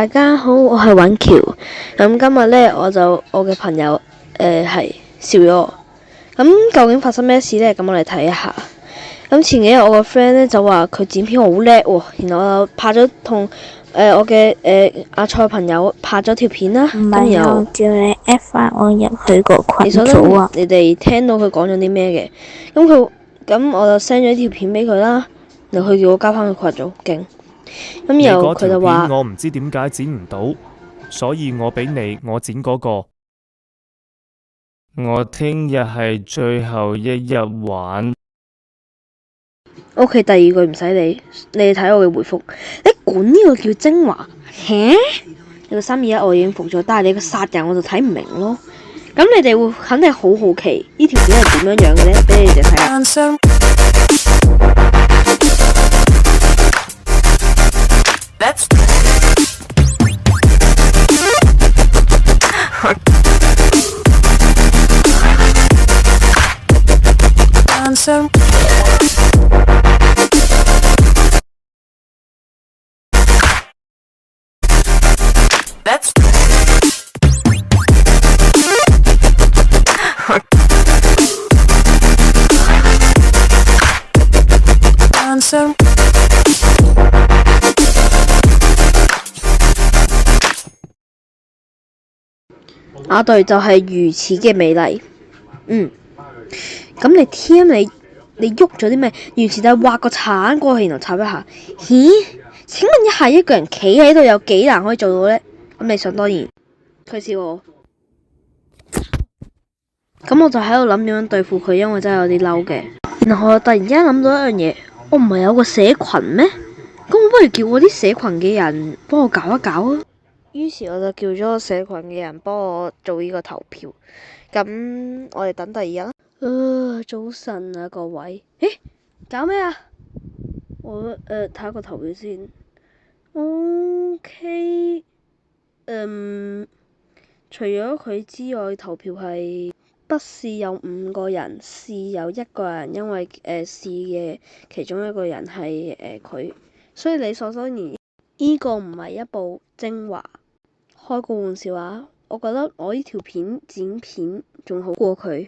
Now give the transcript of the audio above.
大家好，我係允喬。咁今日呢，我嘅朋友係笑咗我。咁究竟發生咩事呢？咁我嚟睇一下。咁前幾日我個 friend 呢就話佢剪片好叻喎，然後我就拍咗同我嘅阿蔡朋友拍咗條片啦。咁然後叫你 add 翻我入去個群你首先組啊！你哋聽到佢講咗啲咩嘅？咁我就 send 咗條片俾佢啦，然後佢叫我加翻佢群組，勁。咁然後佢就話我唔知點解剪唔到，所以我俾你我剪嗰個。我聽日係最後一日玩。OK，第二句唔使理，你睇我嘅回覆。你管呢個叫精華？你個321我已經覆咗，但係你個殺人我就睇唔明咯。咁你哋會肯定好好奇呢條片係點樣樣嘅呢？俾你哋睇下。啊對，就係如此嘅美麗。咁你 TM 你喐咗啲咩？完全就係畫個鏟過去，然後插一下。咦？請問一下，一個人企喺度有幾難可以做到呢？咁你想當然，佢笑我。咁我就喺度諗點樣對付佢，因為真係有啲嬲嘅。然後我突然間諗到一樣嘢，我唔係有個社群咩？咁我不如叫我啲社群嘅人幫我搞一搞啊！於是我就叫咗個社群嘅人幫我做呢個投票。咁我哋等第二日啦。早晨啊，各位。搞咩啊？我睇下個投票先。OK。除咗佢之外，投票係不是有5個人，是有1個人，因為是嘅其中一個人係佢，所以理所當然呢個唔係一部精華。開個玩笑啊！我覺得我呢條片剪片仲好過佢。